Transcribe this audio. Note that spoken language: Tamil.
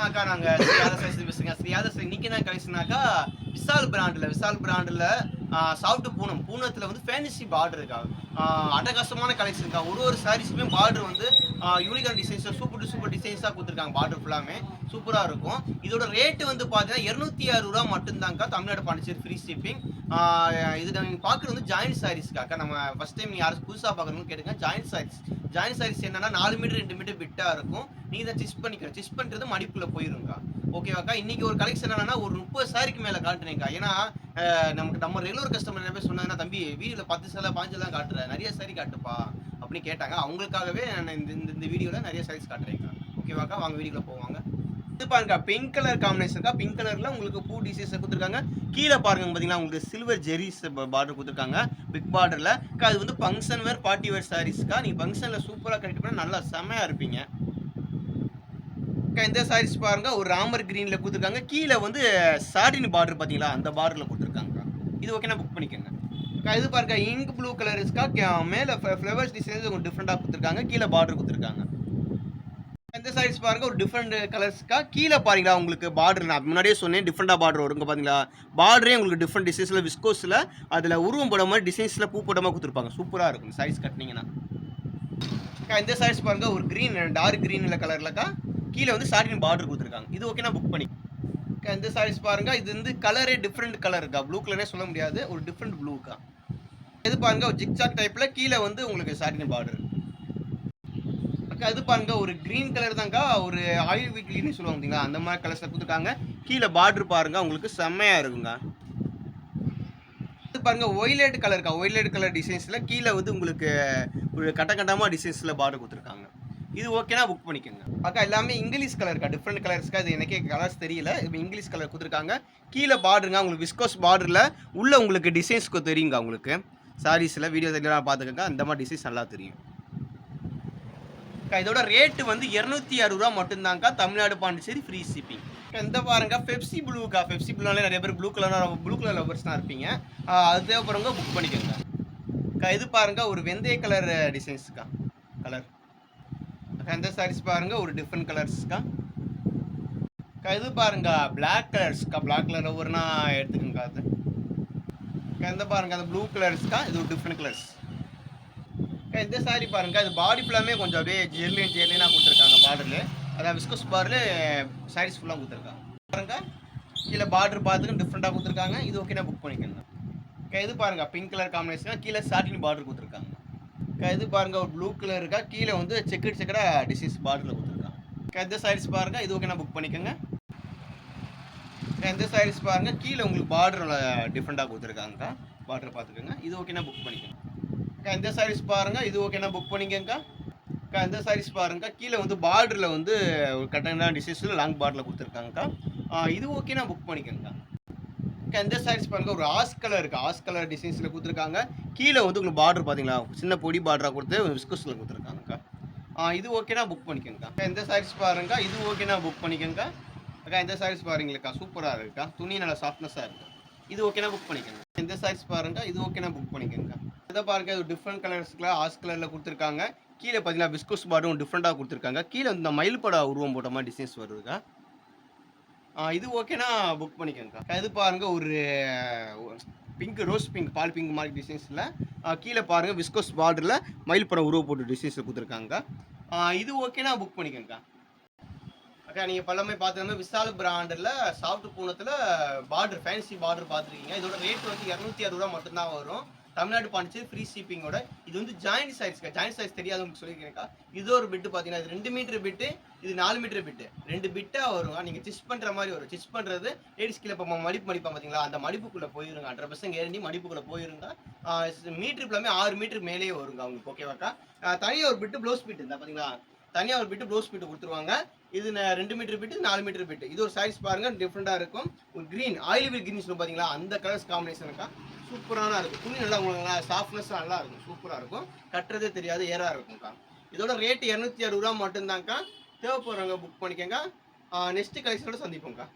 அக்கா நாங்க ஸ்ரீ யாதவ் சாரீஸ் பேசுறேங்க. ஸ்ரீ யாதவ் சாரீஸ் இன்னைக்கு என்ன கலெக்ஷனாக்கா, விஷால் பிராண்ட்ல சாஃப்ட் பூனம். பூனத்துல வந்து ஃபேன்சி பார்டர் இருக்கா. அட்டகாசமான கலெக்ஷன்க்கா. ஒரு சாரீஸ்க்குமே பார்டர் வந்து யூனிக்கான டிசைன்ஸ் சூப்பர் சூப்பர் டிசைன்ஸா குடுத்துருக்காங்க. பார்டர் ஃபுல்லாமே சூப்பரா இருக்கும். இதோட ரேட் வந்து பார்த்தீங்கன்னா ரூ. 260 மட்டும்தான்க்கா. Tamil Nadu, Pondicherry free shipping. இது நீங்க பார்க்குறது வந்து ஜாயிண்ட் சாரீஸ்க்கா. நம்ம ஃபர்ஸ்ட் டைம் யாராச்சும் புதுசா பார்க்குறவங்க கேட்டுங்க. ஜாயிண்ட் சாரீஸ். ஜாயிண்ட் சாரீஸ் என்னன்னா 4 மீட்டர் 2 மீட்டர் பிட்டா இருக்கும். நீங்க இதை ஸ்டிச் பண்ணிக்கணும். ஸ்டிச் பண்றது மடிப்புல போயிருங்கக்கா. ஓகேவாக்கா. இன்னைக்கு ஒரு கலெக்ஷன் என்னன்னா ஒரு 30 சாரிக்கு மேல காட்டுறேன்க்கா. ஏன்னா நம்ம ரெகுலர் கஸ்டமர் நிறைய பேர் சொன்னாங்கன்னா, தம்பி வீடியோல 10 சேலை 15 தான் காட்டுற, நிறைய சாரி காட்டுப்பா அப்படின்னு கேட்டாங்க. அவங்களுக்காகவே நான் இந்த வீடியோல நிறைய சாரீஸ் காட்டுறேன்க்கா. ஓகேவாக்கா. வாங்க வீடியோல போவாங்க. இது பாருங்க பிங்க் கலர் காம்பினேஷன்க்கா. பிங்க் கலர்ல உங்களுக்கு பூ டிசைன்ஸ் கொடுத்துருக்காங்க. கீழே பாருங்க பாத்தீங்கன்னா உங்களுக்கு சில்வர் ஜெரிஸ் பார்டர் கொடுத்துருக்காங்க. பிக் பார்டர்ல. அது வந்து ஃபங்க்ஷன் வேர் பார்ட்டி வேர் சாரீஸ்க்கா. நீங்க ஃபங்க்ஷன்ல சூப்பரா கரெக்ட் பண்ணா நல்லா செமையா இருப்பீங்க. இந்த சாரீஸ் பாருங்க ஒரு ராமர் கிரீன்ல கொடுத்துருக்காங்க. கீழே வந்து சாட்டின் பார்டர் பாத்தீங்களா, அந்த பார்டர்ல கொடுத்துருக்காங்க. இது ஓகேனா புக் பண்ணிக்கோங்க. இது பாருங்க இங்க் ப்ளூ கலர்ஸ்க்கா. மேல ஃப்ளவர்ஸ் டிசைன்ஸ் கொஞ்சம் டிஃப்ரெண்டா கொடுத்துருக்காங்க. கீழே பார்டர் கொடுத்துருக்காங்க. இந்த சாரீஸ் பாருங்க ஒரு டிஃப்ரெண்ட் கலர்ஸ்க்கா. கீழே பாருங்களா உங்களுக்கு பார்டர் நான் முன்னாடியே சொன்னேன் டிஃப்ரெண்டா பார்டர் வருங்க பாத்தீங்களா. பார்டரே உங்களுக்கு டிஃப்ரெண்ட் டிசைன்ஸ்ல விஸ்கோஸ்ல அதுல உருவம் போட மாதிரி டிசைன்ஸ்ல பூ போட மாதிரி கொடுத்துருப்பாங்க. சூப்பரா இருக்கும் சாரீஸ் கட்டினீங்கன்னா. இந்த சாரீஸ் பாருங்க ஒரு கிரீன் டார்க் கிரீன்ல கலர்லக்கா. கீழே வந்து சாட்டின் பார்டர் கொடுத்துருக்காங்க. இது ஓகேனா புக் பண்ணி. இந்த சாரீஸ் பாருங்க இது வந்து கலரே டிஃப்ரெண்ட் கலர் இருக்கா. ப்ளூ கலரே சொல்ல முடியாது. ஒரு டிஃப்ரெண்ட் ப்ளூக்கா. இது பாருங்க ஒரு ஜிக்ஜாக் டைப்ல கீழே வந்து உங்களுக்கு சாட்டின் பார்டர். இது பாருங்க ஒரு கிரீன் கலர் தான்க்கா. ஒரு ஆயில் வீக்லின்னு சொல்லுவாங்க பார்த்தீங்களா, அந்த மாதிரி கலர்ஸ்ல கொடுத்துருக்காங்க. கீழே பார்டர் பாருங்க உங்களுக்கு செம்மையா இருக்குங்க. இது பாருங்க ஒய்லெட் கலர்க்கா. ஒய்லெட் கலர் டிசைன்ஸ்ல கீழே வந்து உங்களுக்கு ஒரு கட்டமா டிசைன்ஸ்ல பார்டர் கொடுத்துருக்காங்க. இது ஓகேனா புக் பண்ணிக்கோங்க. அக்கா எல்லாமே இங்கிலீஷ் கலர்க்கா. டிஃப்ரெண்ட் கலர்ஸ்க்கா. இது எனக்கே கலர்ஸ் தெரியல. இப்போ இங்கிலீஷ் கலர் கொடுத்துருக்காங்க. கீழே பார்டருங்க உங்களுக்கு விஸ்கோஸ் பார்டர்ல உள்ள உங்களுக்கு டிசைன்ஸ்க்கு தெரியுங்க. உங்களுக்கு சாரீஸ்ல வீடியோ தெரியலாம் பார்த்துக்கோங்க. அந்த மாதிரி டிசைன்ஸ் நல்லா தெரியும். இதோட ரேட் வந்து ரூ. 260 மட்டும்தான்க்கா. Tamil Nadu, Pondicherry free shipping. இந்த பாருங்க பெப்சி ப்ளூக்கா. பெப்சி ப்ளூனாலே நிறைய பேர் ப்ளூ கலர் லவர்ஸ் தான் இருப்பீங்க. அது தேவைப்படுறவங்க புக் பண்ணிக்கோங்க. இது பாருங்க ஒரு வெந்தய கலர் டிசைன்ஸ்க்கா. கலர் இந்த சாரீஸ் பாருங்க ஒரு டிஃப்ரெண்ட் கலர்ஸ்க்கா. இது பாருங்க பிளாக் கலர்ஸ்க்கா. பிளாக் கலர் ஒவ்வொருனா எடுத்துக்கோங்க. அது இந்த பாருங்க அந்த ப்ளூ கலர்ஸ்க்கா. இது ஒரு டிஃப்ரெண்ட் கலர்ஸ். இந்த சாரி பாருங்க அது பாடி ஃபுல்லாமே கொஞ்சம் அப்படியே ஜெர்லினா கொடுத்துருக்காங்க. பார்டர்ல அதான் விஸ்கோஸ் பார்டர்ல சாரீஸ் ஃபுல்லாக கொடுத்துருக்காங்க. பாருங்க கீழே பார்டர் பார்த்துக்கு டிஃப்ரெண்டாக கொடுத்துருக்காங்க. இது ஓகேனா புக் பண்ணிக்கோங்க. இது பாருங்க பிங்க் கலர் காம்பினேஷன் கீழே சாட்டின் பார்டர் கொடுத்துருக்காங்க. இது பாருங்க ஒரு ப்ளூ கலர் இருக்கா. கீழே வந்து செக்கடா டிசைன்ஸ் பார்டர்ல கொடுத்துருக்காங்க. இந்த சாரீஸ் பாருங்க இது ஓகேனா புக் பண்ணிக்கோங்க. இந்த சாரீஸ் பாருங்க கீழே உங்களுக்கு பார்டர்ல டிஃப்ரெண்டாக கொடுத்துருக்காங்க. பார்டர் பார்த்துக்கோங்க. இது ஓகேனா புக் பண்ணிக்கோங்க. இந்த சாரீஸ் பாருங்க இது ஓகேனா புக் பண்ணிக்கோங்க. இந்த சாரீஸ் பாருங்க கீழே வந்து பார்டர்ல வந்து ஒரு கட்டனா டிசைன்ஸ்ல லாங் பார்டர்ல கொடுத்துருக்காங்கக்கா. இது ஓகேனா புக் பண்ணிக்கோங்க. இந்த சாரீஸ் பாருங்க ஒரு ஆஸ் கலர் டிசைன்ஸ்ல கொடுத்துருக்காங்க. கீழே வந்து உங்களுக்கு பார்டர் பாத்தீங்களா சின்ன பொடி பார்டரா கொடுத்து விஸ்கோஸ்ல கொடுத்துருக்காங்கக்கா. இது ஓகேனா புக் பண்ணிக்கோங்க. இந்த சாரீஸ் பாருங்க இது ஓகேனா புக் பண்ணிக்கோங்க. இந்த சாரீஸ் பாருங்களேக்கா சூப்பரா இருக்குக்கா. துணி நல்லா சாஃப்ட்னஸா இருக்கு. இது ஓகேனா புக் பண்ணிக்கோங்க. இந்த சாரீஸ் பாருங்க இது ஓகேனா புக் பண்ணிக்கோங்க. இதை பாருங்க இது டிஃப்ரெண்ட் கலர்ஸ்ல ஆஸ் கலர்ல கொடுத்துருக்காங்க. கீழே பார்த்தீங்கன்னா விஸ்கோஸ் பார்டரும் டிஃப்ரெண்டாக கொடுத்துருக்காங்க. கீழே இந்த மயில் பட உருவம் போட்ட மாதிரி டிசைன்ஸ் வருதுக்கா. இது ஓகேனா புக் பண்ணிக்கோங்க. இது பாருங்க ஒரு பிங்க் ரோஸ் பிங்க் பால் பிங்க் மாதிரி டிசைன்ஸில் கீழே பாருங்க விஸ்கோஸ் பார்டரில் மயில் படம் உருவம் போட்டு டிசைன்ஸில் கொடுத்துருக்காங்க. இது ஓகேனா புக் பண்ணிக்கோங்க. அக்கா நீங்கள் பல்லமே பார்த்துக்கோங்க விஷால் பிராண்டில் சாஃப்ட் பூனத்தில் பார்டர் ஃபேன்சி பார்டர் பார்த்துருக்கீங்க. இதோட ரேட் வந்து ரூ. 260 மட்டும்தான் வரும். தமிழ்நாடு, பாண்டிச்சேரி ஃப்ரீ ஷிப்பிங்கோட. இது வந்து ஜாயிண்ட் சாரீஸ்க்கா. ஜாயிண்ட் சாரீஸ் தெரியாதவங்களுக்கு சொல்லியிருக்கேன்க்கா. இது ஒரு பிட்டு பார்த்தீங்கன்னா இது 2 மீட்டர் பிட்டு, இது 4 மீட்டர் பிட்டு. 2 பிட்டாக வரும். நீங்கள் ஸ்டிச் பண்ணுற மாதிரி வரும். ஸ்டிச் பண்ணுறது லேடிஸ் கீழே இப்போ மடிப்பாங்க பார்த்தீங்களா, அந்த மடிப்புக்குள்ளே போயிருங்க. 100% கேரண்டி மடிப்புக்குள்ளே போயிருங்க. மீட்டர் ஃபுல்லாமே 6 மீட்டர் மேலேயே வருங்க அவங்களுக்கு. ஓகேவாக்கா. தனியாக ஒரு பிட்டு ப்ளவுஸ் பிட்டு இருந்தால் பார்த்தீங்களா, தனியாக ஒரு பிட்டு ப்ளவுஸ் பிட்டு கொடுத்துருவாங்க. இது 2 மீட்டர் பிட்டு 4 மீட்டர் பிட்டு. இது ஒரு சாரீஸ் பாருங்க டிஃப்ரெண்டாக இருக்கும். ஒரு கிரீன் ஆயில் வீல் கிரீன் சொல்லுவோம் பார்த்தீங்களா, அந்த கலர்ஸ் காம்பினேஷனுக்கா சூப்பரான இருக்கும். துணி நல்லா உங்களுக்கு சாஃப்ட்னஸ் நல்லா இருக்கும். சூப்பராக இருக்கும். கட்டுறதே தெரியாது ஏறா இருக்கும்க்கா. இதோட ரேட் ரூ. 260 மட்டும்தான்க்கா. தேவைப்படுறவங்க புக் பண்ணிக்கோங்க. நெக்ஸ்ட் கலெக்ஷனோட சந்திப்போம்க்கா.